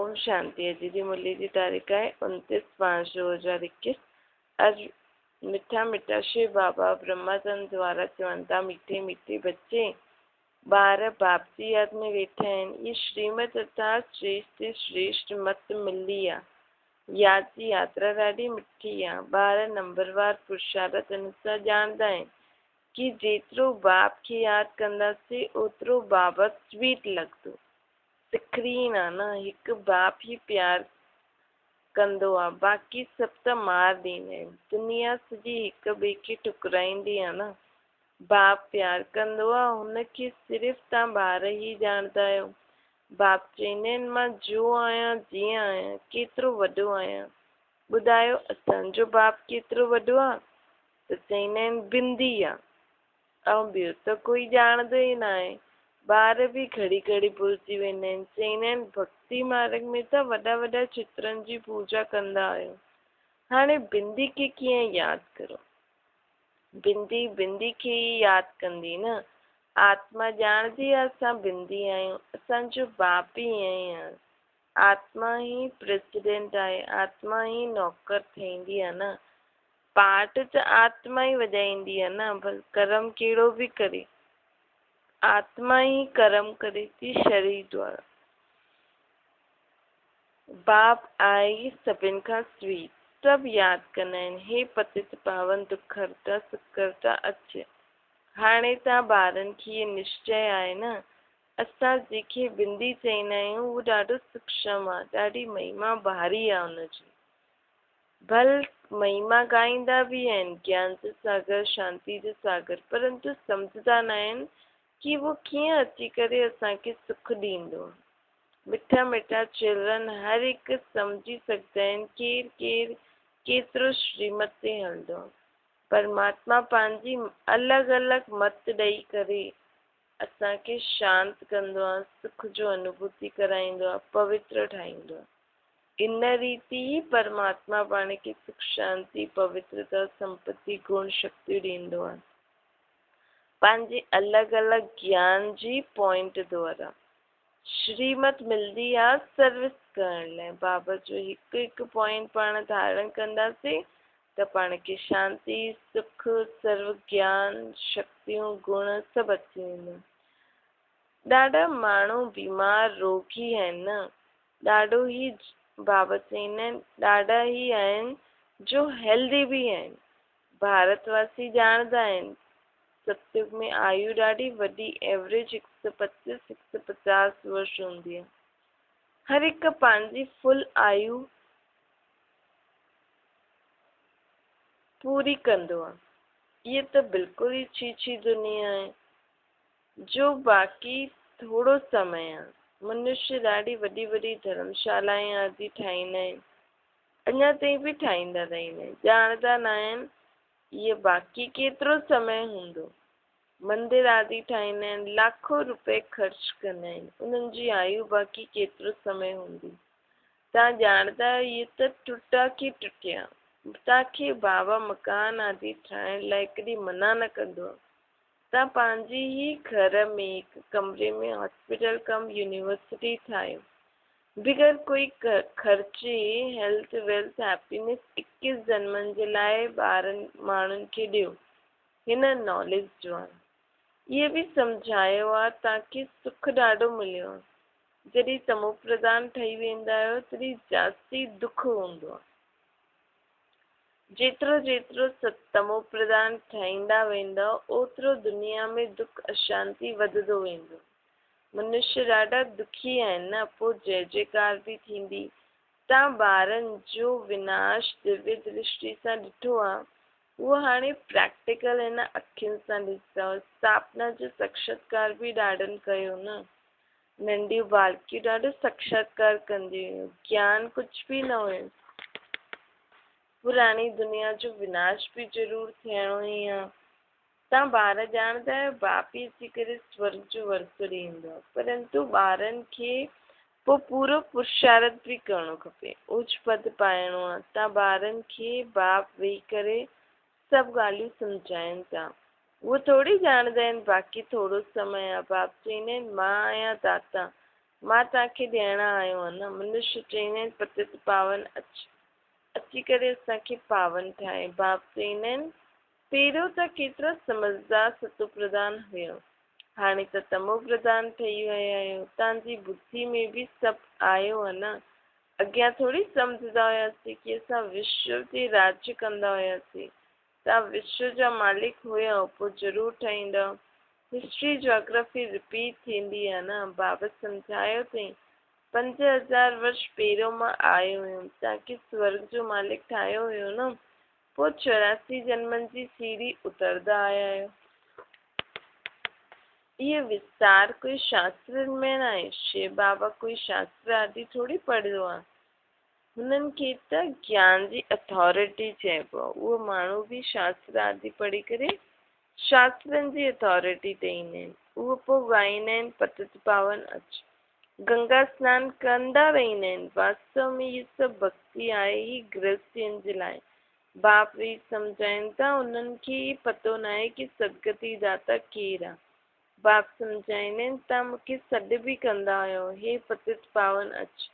ओम शांति। अॼु जी मुरली जी तारीख़ है 29/5/2021। आज मिठा मिठा शिव बाबा ब्रह्माचंद द्वारा चवनि था, मीठे मीठे बच्चे ॿार बाप जी याद में वेठा आहिनि। ये श्रीमत अर्थात श्रेष्ठ श्रेष्ठ मत मिली आहे। याद जी यात्रा ॾाढी मिठी आहे। ॿार नंबरवार पुरुषार्थ अनुसार ॼाणंदा आहिनि कि जेतिरो बाप खे यादि कंदासीं ओतिरो बाबा स्वीट लॻंदो। सिखरीन आहे न, हिकु बाप ही प्यार कंदो आहे, बाक़ी सभु त मार ॾींदा आहिनि। दुनिया सॼी हिक ॿिए खे ठुकराईंदी आहे न। बाप प्यार कंदो आहे, हुनखे सिर्फ़ु तव्हां ॿार ई ॼाणंदा आहियो। बाप चवंदा आहिनि, मां जो आहियां जीअं आहियां, केतिरो वॾो आहियां। ॿुधायो असांजो बाप केतिरो वॾो आहे? त चवंदा आहिनि बिंदी आहे, ऐं ॿियो त कोई ॼाणंदो ई न आहे। ॿार बि घड़ी घड़ी भुलिजी वेंदा आहिनि। चवंदा आहिनि भक्ति मार्ग में त वॾा वॾा चित्रनि जी पूजा कंदा आहियो, हाणे बिंदी खे कीअं यादि करो? बिंदी बिंदी खे ई यादि कंदी न। आत्मा ॼाणंदी आहे असां बिंदी आहियूं, असांजो बाप ई ईअं ई आहे। आत्मा ई प्रेसिडेंट आहे, आत्मा ई नौकर ठहींदी आहे न। पाठ त आत्मा ई वॼाईंदी आहे न, भल कर्म कहिड़ो बि करे। आत्मा ही कर्म करे थी शरीर द्वारा। बाप आहे ई सभिनि खां स्वीट, सभु यादि कंदा आहिनि, हे पतित पावन दुख हरता सुख करता अच। हाणे तव्हां ॿारनि खे इहे निश्चय आहे न, असां जंहिंखे बिंदी चवंदा आहियूं उहो ॾाढो सूक्ष्म आहे, ॾाढी महिमा भारी आहे हुनजी। भल महिमा ॻाईंदा बि आहिनि, ज्ञान जो सागर शांति जो सागर, परंतु सम्झंदा न आहिनि कि वो कीअं अची करे असांखे सुख ॾींदो। मिठा मिठा चिल्ड्रन हर हिकु सम्झी सघंदा आहिनि केरु केरु केतिरो श्रीमत ते हलंदो। परमात्मा पंहिंजी अलॻि अलॻि मत ॾेई करे असांखे शांत कंदो आहे, सुख जो अनुभूति कराईंदो आहे, पवित्र ठाहींदो आहे। इन रीति ही परमात्मा पाण खे सुख शांति पवित्रता संपत्ति गुण शक्ति ॾींदो आहे, पंहिंजे अलॻि अलॻि ज्ञान जी पॉइंट द्वारा। श्रीमत मिलंदी आहे सर्विस करण लाइ। बाबा जो हिकु हिकु पॉइंट पाण धारण कंदासीं त पाण खे शांति सुख सर्व ज्ञान शक्तियूं गुण सभु अची वेंदा। ॾाढा माण्हू बीमार रोगी आहिनि न, ॾाढो ई बाबा चवंदा आहिनि ॾाढा ई आहिनि जो हेल्दी बि आहिनि। भारतवासी ॼाणंदा आहिनि सतयुग में आयु ॾाढी वॾी एवरेज 125-150 वर्ष हूंदी आहे। हर हिकु पंहिंजी फुल आयु पूरी कंदो आहे। इहे त बिल्कुलु ई छीछी दुनिया आहे जो बाक़ी थोरो समय आहे। मनुष्य ॾाढी वॾी वॾी धर्मशालाएं आदि ठाहींदा आहिनि, अञा ताईं बि ठाहींदा रहंदा आहिनि, ॼाणंदा न आहिनि इहे बाक़ी केतिरो समय हूंदो। मंदिर आदि ठाहींदा आहिनि, लाखों रुपए ख़र्च कंदा आहिनि, उन्हनि जी आयु बाक़ी केतिरो समय हूंदी। तव्हां ॼाणंदा आहियो इहे त टुटा की टुटिया। तव्हांखे बाबा मकान आदि ठाहिण लाइ कॾहिं मना न कंदो आहे। तव्हां पंहिंजी ई घर में हिकु कमरे में हॉस्पिटल कम यूनिवर्सिटी ठाहियो, बग़ैर कोई ख़र्चे हेल्थ वेल्थ हैप्पीनेस 21 जन्मनि जे लाइ ॿारनि माण्हुनि खे ॾियो। हिन नॉलेज जो आहे, इहे बि सम्झायो आहे, तव्हांखे सुख ॾाढो मिलियो आहे। जॾहिं तमो प्रधान ठही वेंदा आहियो तॾहिं जास्ती दुख हूंदो आहे। जेतिरो जेतिरो तमो प्रधान ठाहींदा वेंदा ओतिरो दुनिया में दुख अशांति वधंदो वेंदो। मनुष्य ॾाढा दुखी आहिनि न, पोइ जय जयकार बि थींदी। तव्हां ॿारनि जो विनाश दिव्य दृष्टि सां ॾिठो आहे, उहो हाणे प्रैक्टिकल हिन अखियुनि सां ॾिसंदा। स्थापना जो साक्षात्कार बि ॾाढनि कयो न। नंढियूं बालकियूं ॾाढो साक्षात्कार कंदियूं हुयूं, ज्ञान कुझु बि न हुयो। पुरानी दुनिया जो विनाश बि ज़रूरु थियणो ई आहे। तव्हां ॿार ॼाणंदा आहियो बाप ई अची करे स्वर्ग जो वरसो ॾींदो आहे, परंतु ॿारनि खे पोइ पूरो पुरुषार्थ बि करणो खपे, उच्च पद पाइणो आहे। तव्हां ॿारनि खे बाप वेही करे सभु ॻाल्हियूं सम्झाइनि था, उहो थोरी ॼाणंदा आहिनि बाक़ी थोरो समय आहे। बाप चवंदा आहिनि मां आहियां दाता, मां तव्हांखे ॾियण आयो आहियां न। मनुष्य चईंदा आहिनि पतित पावन अची करे असांखे पावन ठाहे। बाप चईंदा आहिनि पहिरियों त केतिरा समझदार सतो प्रधान हुयो, हाणे त तमो प्रधान ठही विया आहियो। तव्हांजी बुद्धि में बि सभु आयो आहे न। अॻियां थोरी सम्झंदा हुयासीं कि असां विश्व ते राज्य कंदा हुयासीं। तव्हां विश्व जा मालिक हुयव, पोइ ज़रूरु ठाहींदव। हिस्ट्री जोग्राफी रिपीट थींदी आहे न। बाबा सम्झायो अथई 5000 वर्ष पहिरियों मां आयो हुयुमि, तव्हांखे स्वर्ग जो मालिक ठाहियो हुयो न। पोइ 84 जन्मनि जी सीढ़ी उतरंदा आया आहियो। इहे विस्तार कोई शास्त्रनि में न आहे। शिव बाबा कोई शास्त्र आदि थोरी पढ़ियो आहे। हुननि खे त ज्ञान जी अथॉरिटी चइबो आहे। उहो माण्हू बि शास्त्र आदि पढ़ी करे शास्त्रनि जी अथॉरिटी ते ईंदा आहिनि। उहो पोइ ॻाईंदा आहिनि पतित पावन अच, गंगा सनानु कंदा रहंदा आहिनि। वास्तव में इहे सभु भक्ति आहे ई गृहस्थियुनि जे लाइ। बाप बि सम्झाइनि था, उन्हनि खे पतो न आहे कि सदगति दाता केरु आहे। बाप सम्झाईंदा आहिनि तव्हां मूंखे सॾु बि कंदा आहियो, हे पतित पावन अच,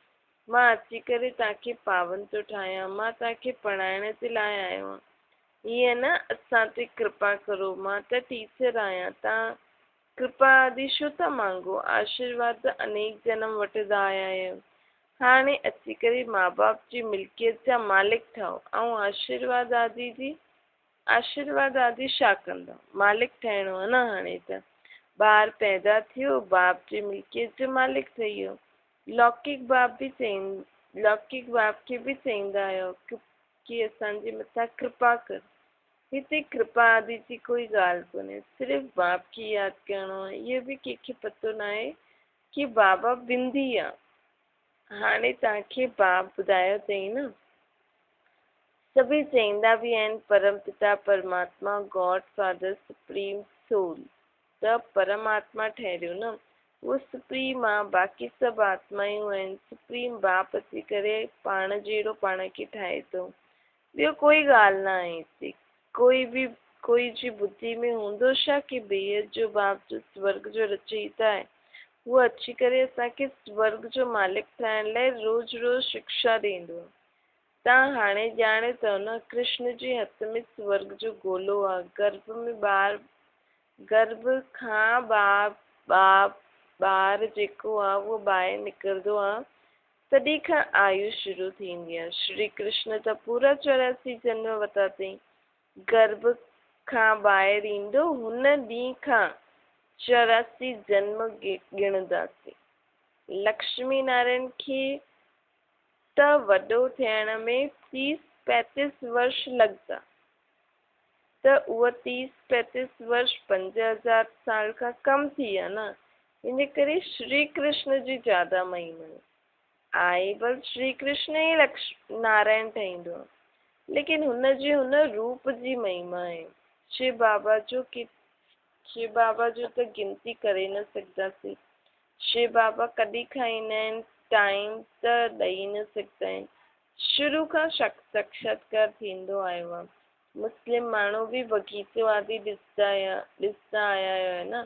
मां अची करे तव्हांखे पावन थो ठाहियां। मां तव्हांखे पढ़ाइण जे लाइ आयो आहियां। ईअं न असां ते कृपा करो, मां त टीचर आहियां, तव्हां कृपा आदि छो था मांगो। आशीर्वाद अनेक जन्म वठंदा आया आहियो, हाणे अची करे माउ बाप जी मिल्कियत जा मालिक ठहो। ऐं आशीर्वाद आदि छा कंदा, मालिक ठहिणो आहे न। हाणे त ॿार पैदा थियो, बाप जी मिल्कियत जो मालिक ठही वियो। लौकिक बाप खे बि चईंदा आहियो कि असांजे मथां कृपा कर। हिते कृपा आदि जी कोई ॻाल्हि कोन्हे, सिर्फ़ु बाप खे यादि करिणो आहे। इहो बि कंहिंखे पतो न आहे कि बाबा बिंदी आहे। हाणे तव्हांखे बाप ॿुधायो अथई न। सभई चईंदा बि आहिनि परम पिता परमात्मा गॉड फादर सुप्रीम सोल त परमात्मा ठहरियो न। उहो सुप्रीम आहे, बाक़ी सभु आत्मायूं आहिनि। सुप्रीम बाप अची करे पाण जहिड़ो पाण खे ठाहे थो। ॿियो कोई ॻाल्हि न आहे हिते। कोई जी बुद्धि में हूंदो छा कि बेहद जो बाप जो स्वर्ग जो रचयिता आहे, उहो अची करे असांखे स्वर्ग जो मालिक ठाहिण लाइ रोज़ रोज़ शिक्षा ॾींदो। तव्हां हाणे ॼाणे अथव न, कृष्ण जे हथ में स्वर्ग जो गोलो आहे। गर्भ खां ॿार जेको आहे उहो ॿाहिरि निकिरंदो आहे, तॾहिं खां आयु शुरू थींदी आहे। श्री कृष्ण त पूरा 84 जन्म वरिता अथई। गर्भ खां ॿाहिरि ईंदो, हुन ॾींहं खां 84 जन्म गिणंदासीं। लक्ष्मी नारायण खे त वॾो थियण में 30-35 वर्ष लॻंदा, त उहा 30-35 वर्ष 5000 साल खां कम थी विया न। इन करे श्री कृष्ण जी ज्यादा महिमा आहे। बस श्री कृष्ण ई नारायण ठहींदो आहे, लेकिन हुन रूप जी महिमा आहे। शिव बाबा जो त गिनती करे न सघंदासीं। शिव बाबा कॾहिं खां ईंदा आहिनि, टाइम त ॾेई न सघंदा आहिनि। शुरू खां साक्षात्कार थींदो आयो आहे। मुस्लिम माण्हू बि बगीचो आदि ॾिसंदा आया आहियो न।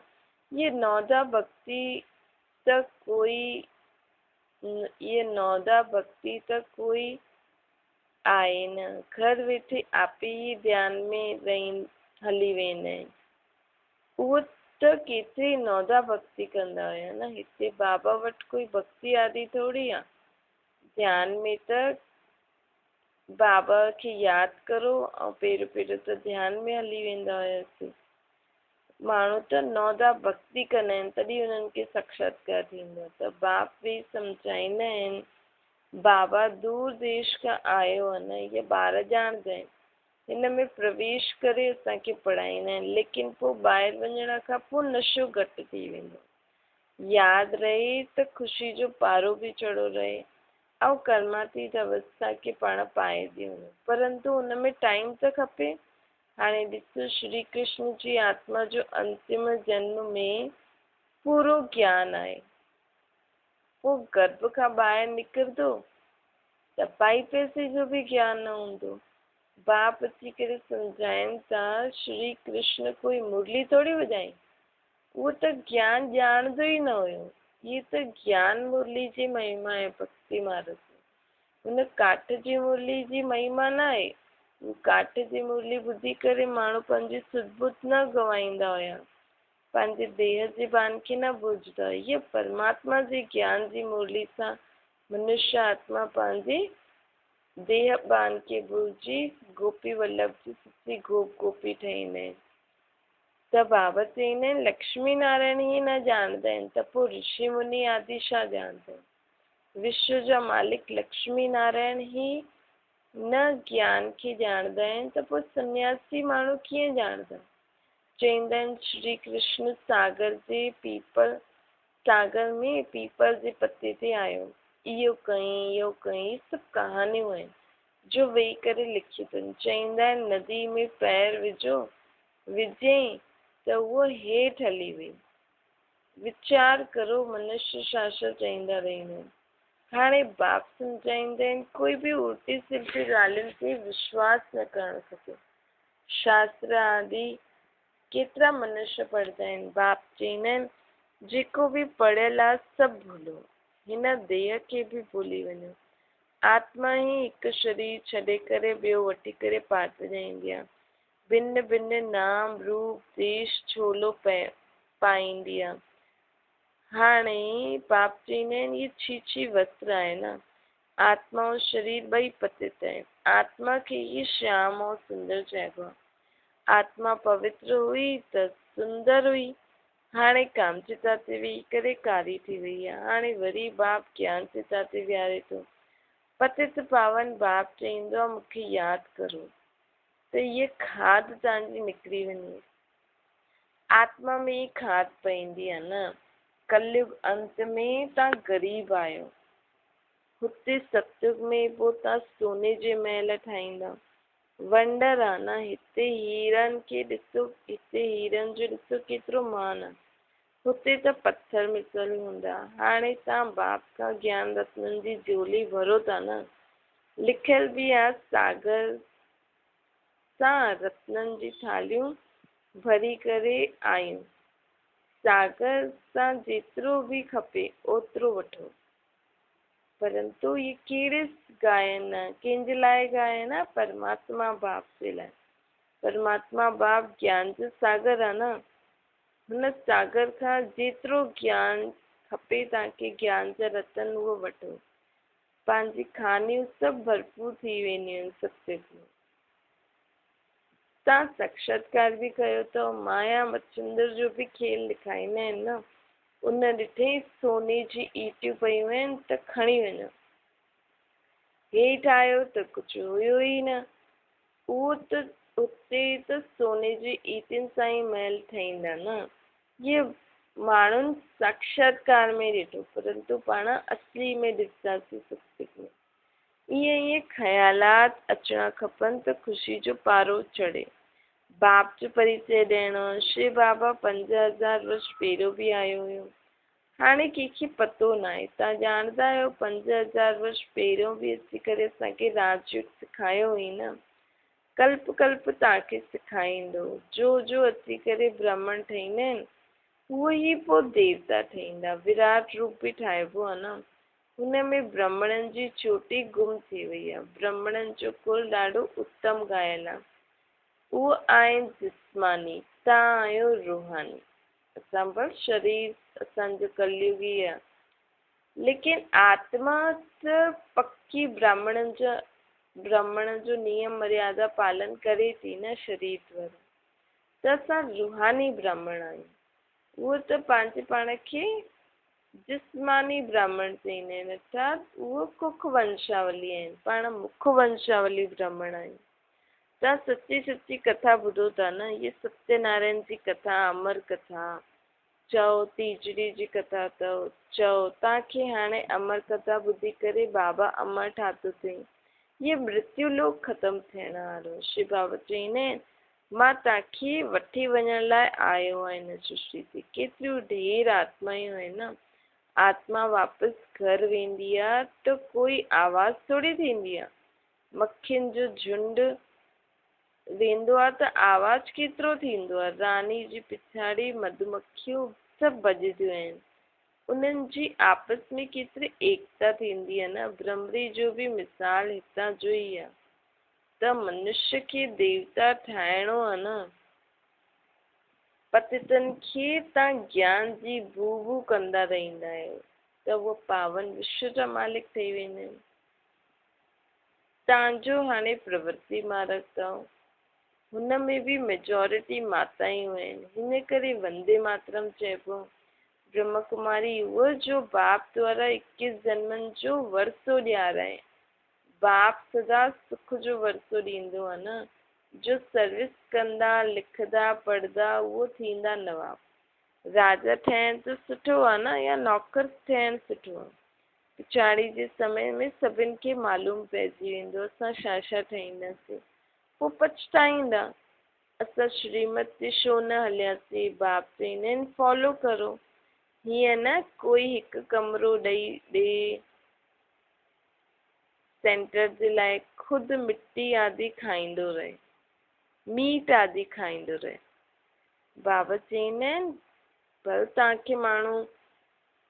ये नौदा भक्ति त कोई आहे न। घर वेठे आपे ई ध्यान में हली वेंदा आहिनि। उहो त केतिरी नौदा भक्ति कंदा हुया न। हिते बाबा वटि कोई भक्ति आदि थोरी आहे। ध्यान में त बाबा खे यादि करो ऐं पहिरियों त ध्यान में हली वेंदा हुयासीं। माण्हू त नौदा भक्ति कंदा आहिनि, तॾहिं हुननि खे साक्षात्कार थींदो आहे। त बाप बि सम्झाईंदा आहिनि, बाबा दूर देश खां आयो आहे न। इहे ॿार ॼाणंदा आहिनि, हिन में प्रवेश करे असांखे पढ़ाईंदा आहिनि। लेकिन पोइ ॿाहिरि वञण खां पोइ नशो घटि थी वेंदो। यादि रहे त ख़ुशी जो पारो बि चढ़ो रहे ऐं कर्मातीत अवस्था खे पाण पाए थी वञो, परंतु हुन में टाइम त खपे। हाणे ॾिसो, श्री कृष्ण जी आत्मा जो अंतिम जन्म में पूरो ज्ञान आहे। पोइ गर्भ खां ॿाहिरि निकिरंदो त पाई पैसे जो बि ज्ञान न हूंदो। बाप अची करे सम्झाइनि था, श्री कृष्ण कोई मुरली थोरी वॼाई, उहो त ज्ञान ॼाणंदो ई न हुयो। ये त ज्ञान मुरली जी महिमा आहे भक्ति मार्ग में। उन काठ जी मुरली जी महिमा न आहे। काठ जी मुरली ॿुधी करे माण्हू पंहिंजी सुध न गवाईंदा हुया, पंहिंजे देह जे बान खे न बुझंदा। ये परमात्मा जे ज्ञान जी मुरली सां मनुष्य आत्मा पंहिंजे देह बान खे भुलिजी गोपी वल्लभ जी सच्ची गोपी ठहींदा आहिनि। त बाबा चईंदा आहिनि लक्ष्मी नारायण ही न ॼाणंदा आहिनि त पोइ ऋषि मुनि आदि छा ॼाणंदा आहिनि। विश्व जा मालिक लक्ष्मी नारायण ही न ज्ञान खे ॼाणंदा आहिनि त पोइ सन्यासी माण्हू कीअं ॼाणंदा। चईंदा आहिनि श्री कृष्ण सागर में पीपल जे पते ते आयो, इहो कई सभु कहानियूं आहिनि जो वेही करे लिखियूं अथनि। चईंदा आहिनि नदी में पैर विझई त उहो हेठि हली वई। वीचार करो मनुष्य शास्त्र चईंदा रहंदा आहिनि। हाणे बाप सम्झाईंदा आहिनि कोई बि उल्टी सिल्टी ॻाल्हियुनि ते विश्वास न करणु खपे। शास्त्र आदि केतिरा मनुष्य पढ़ंदा आहिनि। बाप चईंदा आहिनि जेको बि पढ़ियल आहे सभु भुलो, हिन देह खे बि भुली वञो। आत्मा ई हिकु शरीर छॾे करे ॿियो वठी करे पातजाईंदी आहे। भिन्न भिन्न नाम रूप देश छोलो पाईंदी आहे। हाणे बाप चईंदा आहिनि ये छीछी वस्त्र आहे न। आत्मा और शरीर ॿई पतित आहिनि। आत्मा खे ही श्याम और सुंदर चइबो आहे। आत्मा पवित्र हुई त सुंदर हुई, हाणे कामचिता ते वेही करे कारी थी वई आहे। हाणे वरी बाप ज्ञान चिता ते विहारे थो। पतित पावन बाप चईंदो आहे मूंखे यादि करो त इहे खाद तव्हांजी निकिरी वञे। आत्मा में ई खाद पईंदी आहे न। कलयुग अंत में तव्हां ग़रीब आहियो, हुते सतयुग में पोइ तव्हां सोने जे महल ठाहींदा। वंडर आहे न, हिते हीरनि खे ॾिसो, हिते हीरनि जो ॾिसो केतिरो मान आहे, हुते त पत्थर मिसल हूंदा। हाणे तव्हां बाप खां ज्ञान रत्ननि जी झोली भरो था न। लिखियल बि आहे सागर सां रत्ननि जी थालियूं भरी करे आयूं। सागर सां जेतिरो बि खपे ओतिरो वठो। परंतु ये कहिड़े गायन कंहिंजे लाइ गायन आहे? परमात्मा बाप जे लाइ। परमात्मा बाप ज्ञान जो सागर आहे न। हुन सागर खां जेतिरो ज्ञान खपे तव्हांखे ज्ञान जा रतन उहो वठो। पंहिंजी खानियूं सभु भरपूर थी वेंदियूं आहिनि सत्संग में। तव्हां साक्षात्कार बि कयो अथव। माया मच्छिंदर जो बि खेल ॾेखारींदा आहिनि न। उन ॾिठे सोने जी ईटियूं पयूं आहिनि त खणी वञो। हेठि आयो त कुझु हुयो ई न। उहो त उते त सोने जी ईटियुनि सां ई महल ठहींदा न। ये माण्हुनि साक्षात्कार में ॾिठो, परंतु पाण असली में ॾिसंदासीं सत्संग में। इहे ख़्यालात अचणा खपनि त ख़ुशी जो पारो चढ़े। बाप जो परिचय ॾियणो। श्री बाबा 5000 वर्ष पहिरियों बि आयो हुयो। हाणे कंहिंखे पतो न आहे। तव्हां ॼाणंदा आहियो 5000 वर्ष पहिरियों बि अची करे असांखे राजयोग सेखारियो हुई न। कल्प कल्प तव्हांखे सेखारींदो। जो अची करे ब्राह्मण ठहींदा आहिनि उहो ई पोइ देवता ठहींदा। विराट रूप बि ठाहिबो आहे न। हुन में ब्राह्मणनि जी चोटी गुम थी वई आहे। ब्राह्मणनि जो कुल ॾाढो उत्तम ॻायल आहे। उहो आहिनि जिस्मानी, तव्हां आहियो रूहानी। असां बस शरीर असांजो कलयुगी आहे, लेकिन आत्मा त पक्की ब्राह्मण जो नियम मर्यादा पालन करे थी न शरीर वारो। त असां रूहानी ब्राह्मण आहियूं। उहो त पंहिंजे पाण खे जिस्मानी ब्राह्मण चईंदा आहिनि। अर्थात उहो कुख वंशावली आहिनि। पाण मुख वंशावली ब्राह्मण आहियूं। तव्हां सच्ची कथा ॿुधो था न। ये सत्यनारायण जी कथा, अमर कथा चओ, तीजड़ी जी कथा अथव चओ। तव्हांखे हाणे अमर कथा ॿुधी करे बाबा अमर ठातो अथई। ये मृत्यु लोक ख़तमु थियण वारो। श्री बाबा चईंदा आहिनि मां तव्हांखे वठी वञण लाइ आयो आहियां हिन सृष्टि ते। केतिरियूं ढेर आत्मायूं आहिनि न। आत्मा वापसि घर वेंदी आहे त कोई आवाज़ थोरी थींदी आहे। मक्खियुनि जो झुंड वेंदो आहे त आवाज़ केतिरो थींदो आहे। रानी जी पिछाड़ी मधुमक्खियूं सभु भॼंदियूं आहिनि। उन्हनि जी आपस में केतिरी एकता थींदी आहे न। भ्रमरी जो बि मिसाल हितां जो ई आहे त मनुष्य खे देवता ठाहिणो आहे न, पतितनि खे तव्हां ज्ञान जी भू भू कंदा रहंदा आहियो त उहो पावन विश्व जा मालिक ठही वेंदा आहिनि। तव्हांजो हाणे प्रवृत्ति मार्ग अथव, हुन में बि मेजॉरिटी मातायूं आहिनि, हिन करे वंदे मातरम चइबो। ब्रह्म कुमारी उहो जो बाप द्वारा 21 जन्मनि जो वरसो ॾियाराए। बाप सदा सुख जो वरसो ॾींदो आहे न। जो सर्विस कंदा, लिखंदा, पढ़ंदा, उहो थींदा नवाब। राजा ठहिण त सुठो आहे न, या नौकर ठहिण सुठो आहे? पिछाड़ी जे समय में सभिनि खे मालूम पइजी वेंदो असां छा छा ठाहींदासीं, पोइ पछताईंदा असां श्रीमत ते छो न हलियासीं। बाप चईंदा आहिनि फॉलो करो। हीअं न कोई हिकु कमिरो ॾे सेंटर जे लाइ खुदि मिट्टी आदि खाईंदो रहे, मीट आदि खाईंदो रहे। बाबा चईंदा आहिनि भले तव्हांखे माण्हू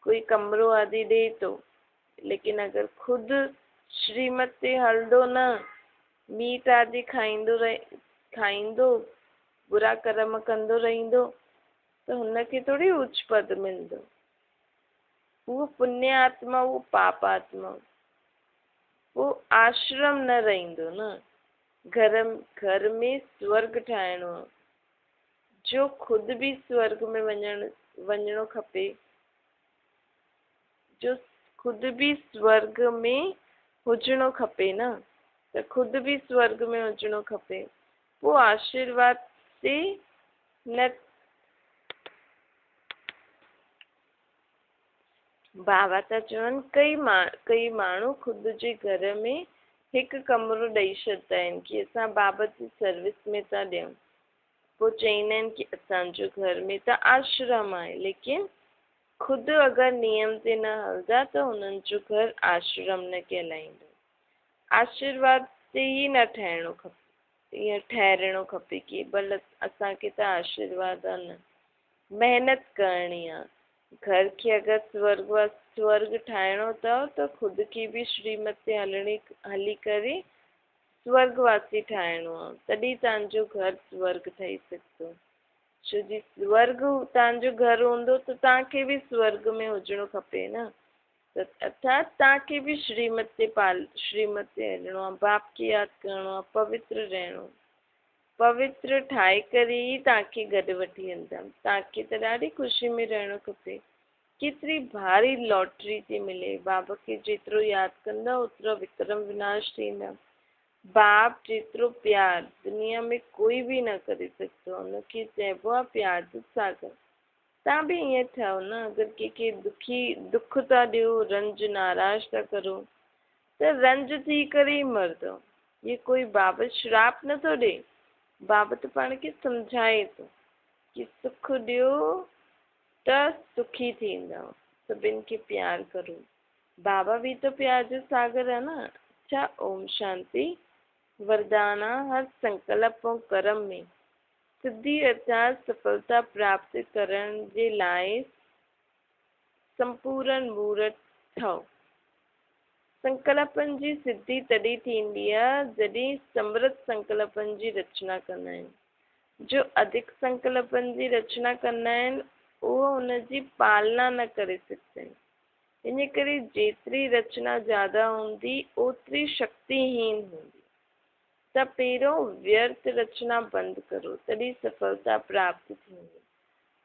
कोई कमिरो आदि ॾे थो, लेकिन अगरि खुदि श्रीमत ते हलंदो न, मीट आदि खाईंदो, बुरा कर्म कंदो रहंदो, त हुनखे थोरी उच्च पद मिलंदो। उहो पुण्य आत्मा, उहो पाप आत्मा, उहो आश्रम न रहंदो न। घर में स्वर्ग ठाहिणो आहे, जो खुदि बि स्वर्ग में वञणो खपे, जो खुदि बि स्वर्ग में हुजणो खपे न, त खुदि बि स्वर्ग में हुजणो खपे। पोइ आशीर्वाद से न। बाबा था चवनि कई माण्हू खुदि जे घर में हिकु कमिरो ॾेई छॾींदा आहिनि कि असां बाबा जी सर्विस में था ॾियूं। पोइ चईंदा आहिनि कि असांजो घर में त आश्रम आहे, लेकिन खुदि अगरि नियम ते न हलंदा त हुननि जो घर आश्रम न कहलाईंदो। आशीर्वाद ते ई न ठहिणो खपे, ईअं ठहिणो खपे कि भले असांखे त आशीर्वाद आहे न, महिनत करणी आहे। घर खे अगरि स्वर्ग ठाहिणो अथव त खुदि खे बि श्रीमत ते हली करे स्वर्गवासी ठाहिणो आहे, तॾहिं तव्हांजो घर स्वर्ग ठही सघंदो। छो जी स्वर्ग तव्हांजो घर हूंदो त तव्हांखे बि स्वर्ग में हुजणो खपे न। त अर्थात तव्हांखे बि श्रीमत ते हलणो आहे, बाप खे यादि करिणो आहे, पवित्र रहणो। पवित्र ठाहे करे ई तव्हांखे गॾु वठी हलंदा। तव्हांखे त ॾाढी ख़ुशी में रहणो खपे। केतिरी भारी लॉटरी थी मिले। बाबा खे जेतिरो यादि कंदा ओतिरो विक्रम विनाश थींदा। बाप जेतिरो प्यार दुनिया में कोई बि न करे सघंदो, हुनखे चइबो आहे प्यार जो सागर। तव्हां बि ईअं ठहियो न। अगरि कंहिंखे दुख था ॾियो, रंज नाराज़ था करो, त रंज थी करे ई मरंदो। ये कोई बाबा श्राप नथो ॾे, बाबा त पाण खे सम्झाए थो कि सुख ॾियो त सुखी थींदा, सभिनि खे प्यार करो। बाबा बि त प्यार जो सागर आहे न। अच्छा, ओम शांति। वरदान हर संकल्प ऐं कर्म में सिद्धि अर्थात सफलता प्राप्त करण जे लाइ संपूर्ण मूर्त ठहो। संकल्पनि जी सिद्धि तॾहिं थींदी आहे जॾहिं समृद्ध संकल्पनि जी रचना कंदा आहिनि। जो अधिक संकल्पनि जी रचना कंदा आहिनि उहो हुनजी पालना न करे सघंदा आहिनि। इन करे जेतिरी रचना ज़्यादा हूंदी ओतिरी शक्तिहीन हूंदी। त पहिरियों व्यर्थ रचना बंदि करो, तॾहिं सफलता प्राप्त थींदी।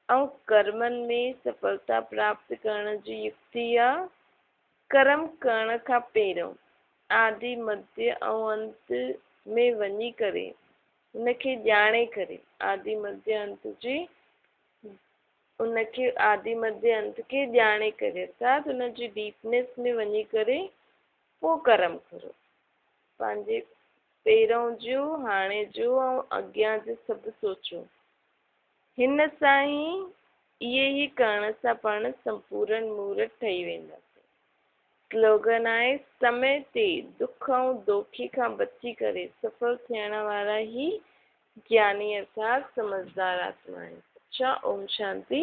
ऐं कर्मनि में सफलता प्राप्त करण जी युक्ति आहे कर्म करण खां पहिरियों आदि मध्य ऐं अंत में वञी करे उनखे ॼाणे करे आदि मध्य अंत खे ॼाणे करे अर्थात हुनजी डीपनेस में वञी करे पोइ कर्म करो। पंहिंजे पहिरों जो, हाणे जो ऐं अॻियां जो सभु सोचो। हिन सां ई करण सां पाण संपूर्ण मूर्त ठही वेंदासीं। स्लोगन आहे समय ते दुख ऐं दोखी खां बची करे सफल थियण वारा ई ज्ञानी अर्थात समझदार आत्मा आहिनि। अच्छा, ओम शांति।